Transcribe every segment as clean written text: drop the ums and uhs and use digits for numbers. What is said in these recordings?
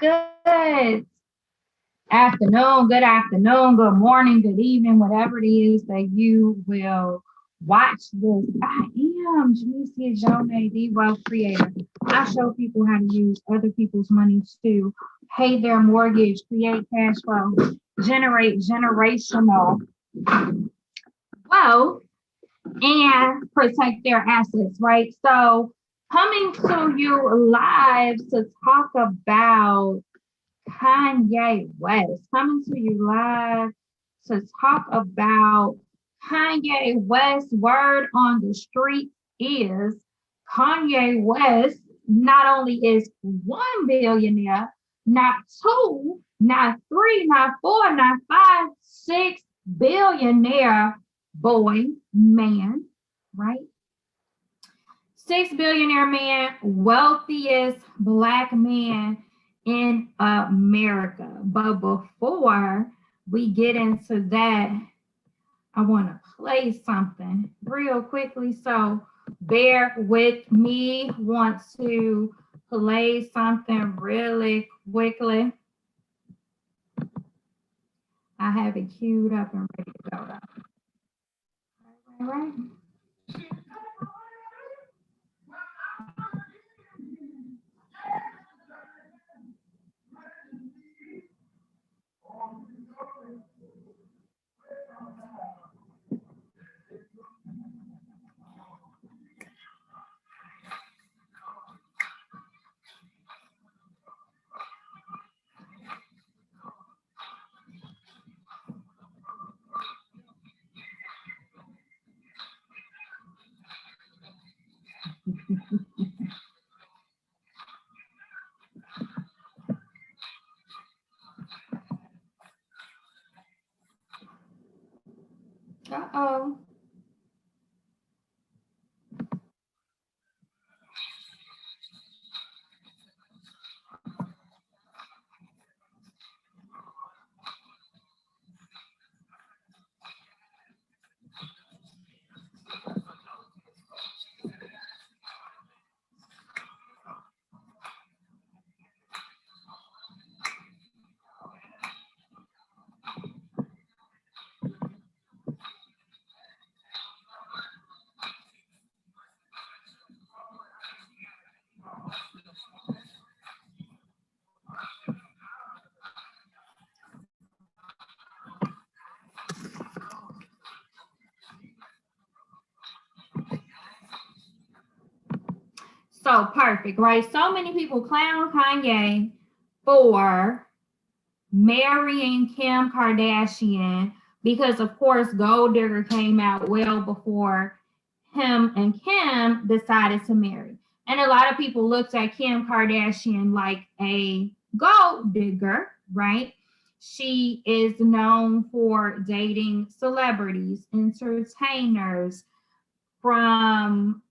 Good afternoon, good morning, good evening, whatever it is that you will watch this. I am Janicia Jonay, the wealth creator. I show people how to use other people's money to pay their mortgage, create cash flow, generate generational wealth, and protect their assets, right? So, coming to you live to talk about Kanye West, coming to you live to talk about Kanye West. Word on the street is Kanye West not only is 1 billionaire, not two, not three, not four, not five, 6 billionaire boy, man, right? 6 billionaire man, wealthiest black man in America. But before we get into that, I want to play something real quickly. So bear with me. Want to play something really quickly. I have it queued up and ready to go. All right. Uh-oh. So perfect, right? So many people clown Kanye for marrying Kim Kardashian because, of course, Gold Digger came out well before him and Kim decided to marry. And a lot of people looked at Kim Kardashian like a gold digger, right? She is known for dating celebrities, entertainers, from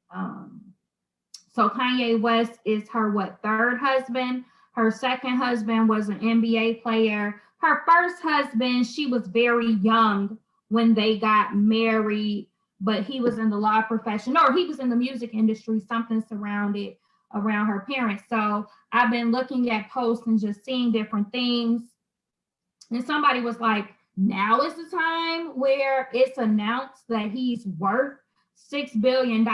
so Kanye West is her what, third husband? Her second husband was an NBA player. Her first husband, she was very young when they got married, but he was in the law profession or he was in the music industry, something surrounded around her parents. So I've been looking at posts and just seeing different things. And somebody was like, now is the time where it's announced that he's worth $6 billion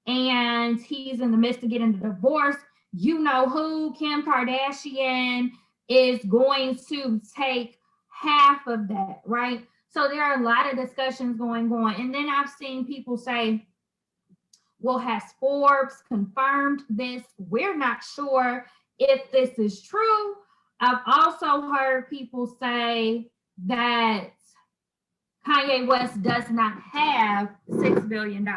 and he's in the midst of getting a divorce. You know who? Kim Kardashian is going to take half of that, right? So there are a lot of discussions going on. And then I've seen people say, well, has Forbes confirmed this? We're not sure if this is true. I've also heard people say that Kanye West does not have $6 billion,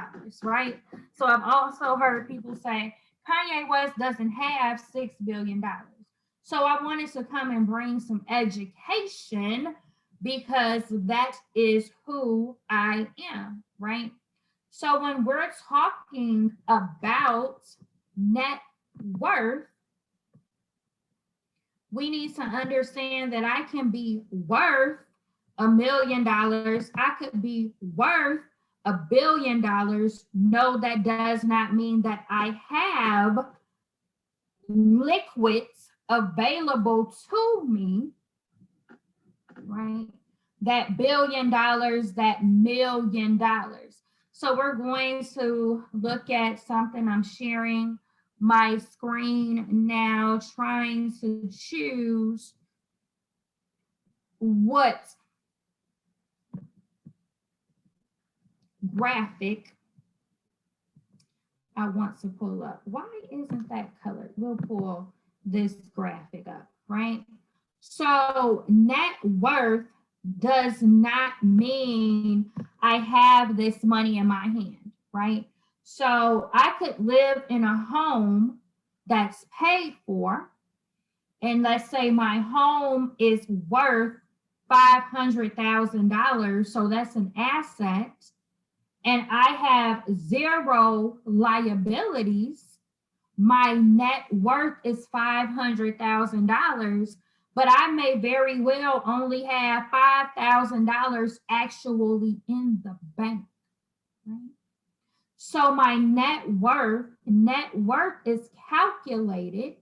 right? So I've also heard people say Kanye West doesn't have $6 billion. So I wanted to come and bring some education because that is who I am, right? So when we're talking about net worth, we need to understand that I can be worth $1 million. I could be worth $1 billion. No, that does not mean that I have liquid available to me, right? That $1 billion, that $1 million. So we're going to look at something. I'm sharing my screen now, trying to choose what graphic I want to pull up. Why isn't that colored? We'll pull this graphic up, right? So net worth does not mean I have this money in my hand, right? So I could live in a home that's paid for, and let's say my home is worth $500,000, so that's an asset, and I have zero liabilities. My net worth is $500,000, but I may very well only have $5,000 actually in the bank, right? So my net worth is calculated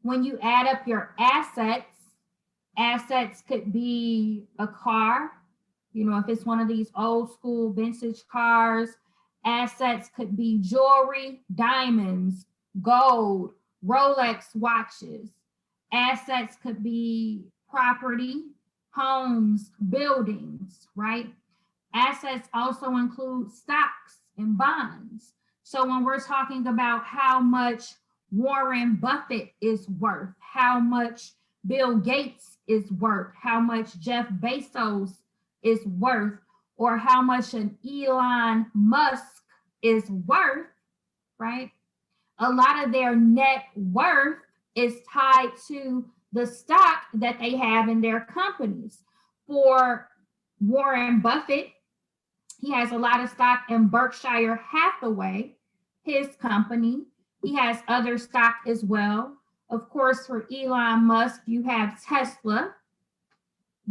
when you add up your assets. Assets could be a car, you know, if it's one of these old school vintage cars. Assets could be jewelry, diamonds, gold, Rolex watches. Assets could be property, homes, buildings, right? Assets also include stocks and bonds. So when we're talking about how much Warren Buffett is worth, how much Bill Gates is worth, how much Jeff Bezos is worth, or how much an Elon Musk is worth, right? A lot of their net worth is tied to the stock that they have in their companies. For Warren Buffett, he has a lot of stock in Berkshire Hathaway, his company. He has other stock as well. Of course, for Elon Musk, you have Tesla.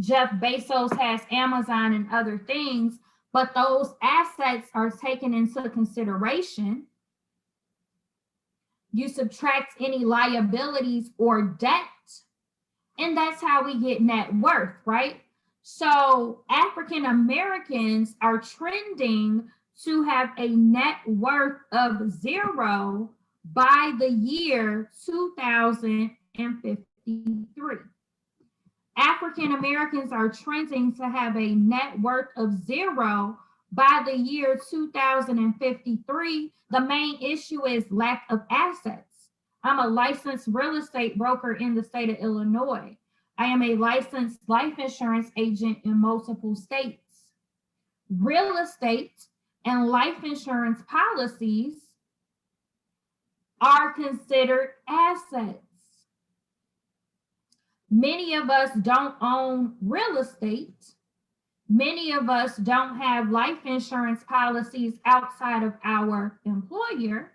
Jeff Bezos has Amazon and other things, but those assets are taken into consideration. You subtract any liabilities or debt, and that's how we get net worth, right? So African Americans are trending to have a net worth of zero by the year 2053. African Americans are trending to have a net worth of zero by the year 2053. The main issue is lack of assets. I'm a licensed real estate broker in the state of Illinois. I am a licensed life insurance agent in multiple states. Real estate and life insurance policies are considered assets. Many of us don't own real estate. Many of us don't have life insurance policies outside of our employer.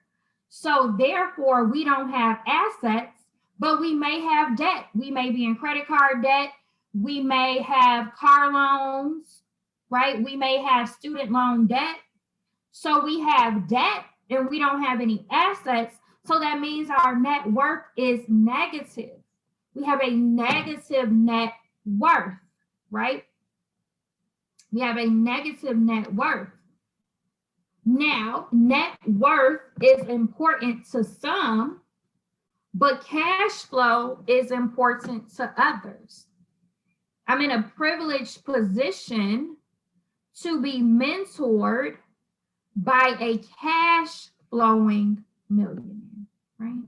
So therefore, we don't have assets, but we may have debt. We may be in credit card debt. We may have car loans, right? We may have student loan debt. So we have debt and we don't have any assets. So that means our net worth is negative. We have a negative net worth, right? We have a negative net worth. Now, net worth is important to some, but cash flow is important to others. I'm in a privileged position to be mentored by a cash flowing millionaire, right?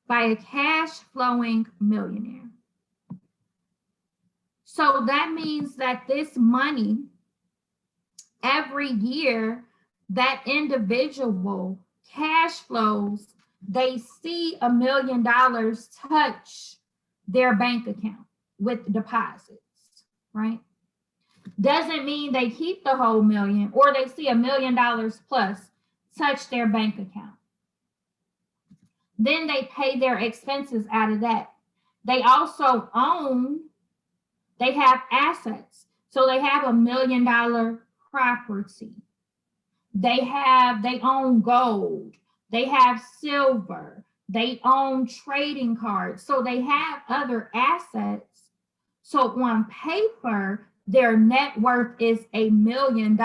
By a cash flowing millionaire. So that means that this money, every year, that individual cash flows, they see $1 million touch their bank account with deposits, right? Doesn't mean they keep the whole million, or they see $1 million plus touch their bank account. Then they pay their expenses out of that. They also they have assets. So they have $1 million property. They own gold. They have silver. They own trading cards. So they have other assets. So on paper, their net worth is $1 million,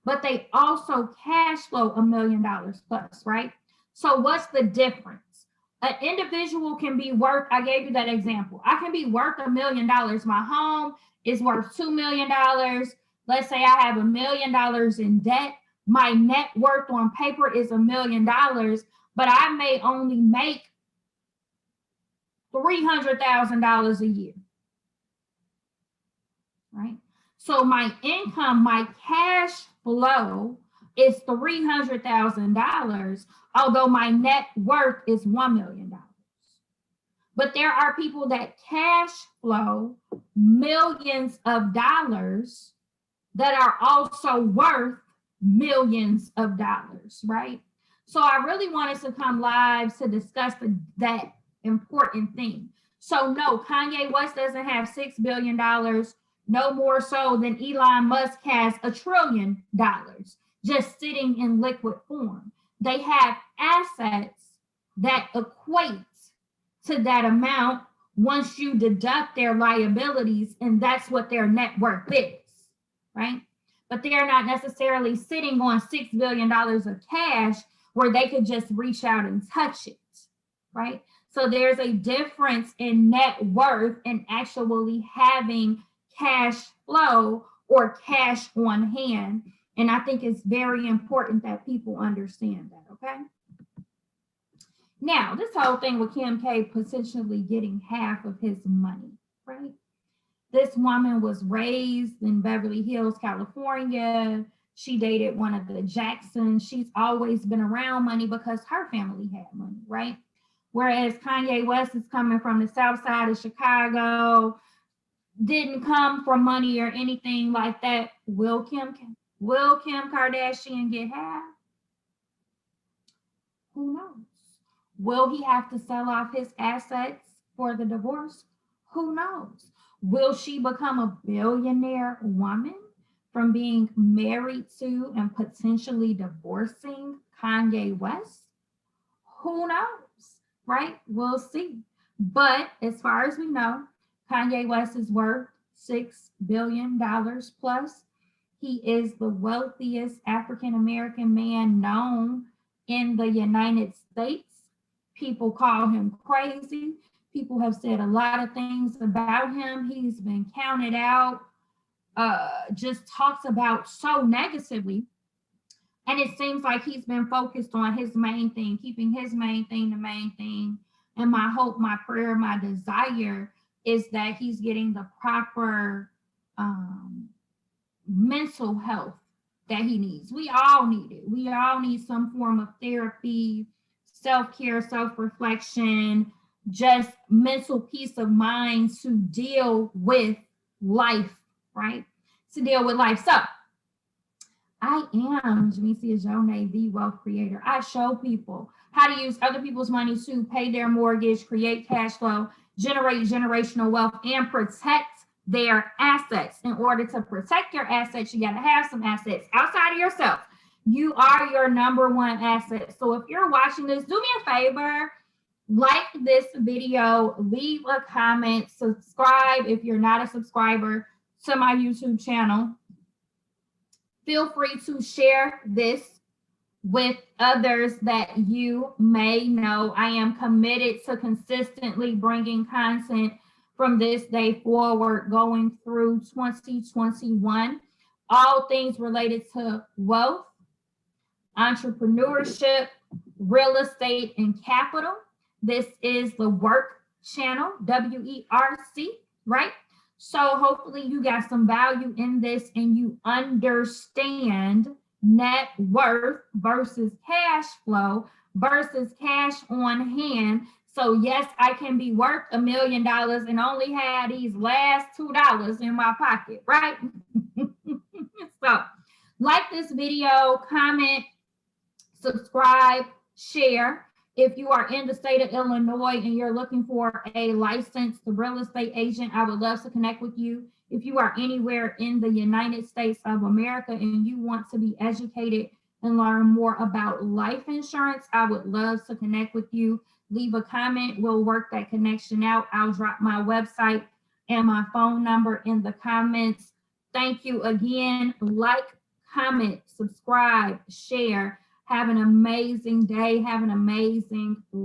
but they also cash flow $1 million plus, right? So what's the difference? An individual can be worth, I gave you that example. I can be worth $1 million. My home is worth $2 million. Let's say I have $1 million in debt. My net worth on paper is $1 million, but I may only make $300,000 a year, right? So my income, my cash flow is $300,000, although my net worth is $1 million. But there are people that cash flow millions of dollars that are also worth millions of dollars, right? So I really wanted to come live to discuss that important thing. So no, Kanye West doesn't have $6 billion, no more so than Elon Musk has $1 trillion just sitting in liquid form. They have assets that equate to that amount once you deduct their liabilities, and that's what their net worth is, right? But they're not necessarily sitting on $6 billion of cash where they could just reach out and touch it, right? So there's a difference in net worth and actually having cash flow or cash on hand. And I think it's very important that people understand that, okay? Now, this whole thing with Kim K potentially getting half of his money, right? This woman was raised in Beverly Hills, California. She dated one of the Jacksons. She's always been around money because her family had money, right? Whereas Kanye West is coming from the South Side of Chicago, didn't come from money or anything like that. Will Kim Kardashian get half? Who knows? Will he have to sell off his assets for the divorce? Who knows? Will she become a billionaire woman from being married to and potentially divorcing Kanye West? Who knows, right? We'll see. But as far as we know, Kanye West is worth $6 billion plus. He is the wealthiest African-American man known in the United States. People call him crazy. People have said a lot of things about him. He's been counted out, just talks about so negatively. And it seems like he's been focused on his main thing, keeping his main thing the main thing. And my hope, my prayer, my desire is that he's getting the proper mental health that he needs. We all need it. We all need some form of therapy, self-care, self-reflection, just mental peace of mind to deal with life, right? To deal with life. So I am Jamesia Jonah, the wealth creator. I show people how to use other people's money to pay their mortgage, create cash flow, generate generational wealth, and protect their assets. In order to protect your assets, you got to have some assets outside of yourself. You are your number one asset. So if you're watching this, do me a favor, like this video, leave a comment, subscribe if you're not a subscriber to my YouTube channel. Feel free to share this with others that you may know. I am committed to consistently bringing content from this day forward going through 2021. All things related to wealth, entrepreneurship, real estate, and capital. This is the work channel, WERC, right? So hopefully you got some value in this and you understand net worth versus cash flow versus cash on hand. So yes, I can be worth $1 million and only have these last $2 in my pocket, right? So like this video, comment, subscribe, share. If you are in the state of Illinois and you're looking for a licensed real estate agent, I would love to connect with you. If you are anywhere in the United States of America and you want to be educated and learn more about life insurance, I would love to connect with you. Leave a comment. We'll work that connection out. I'll drop my website and my phone number in the comments. Thank you again. Like, comment, subscribe, share. Have an amazing day. Have an amazing life.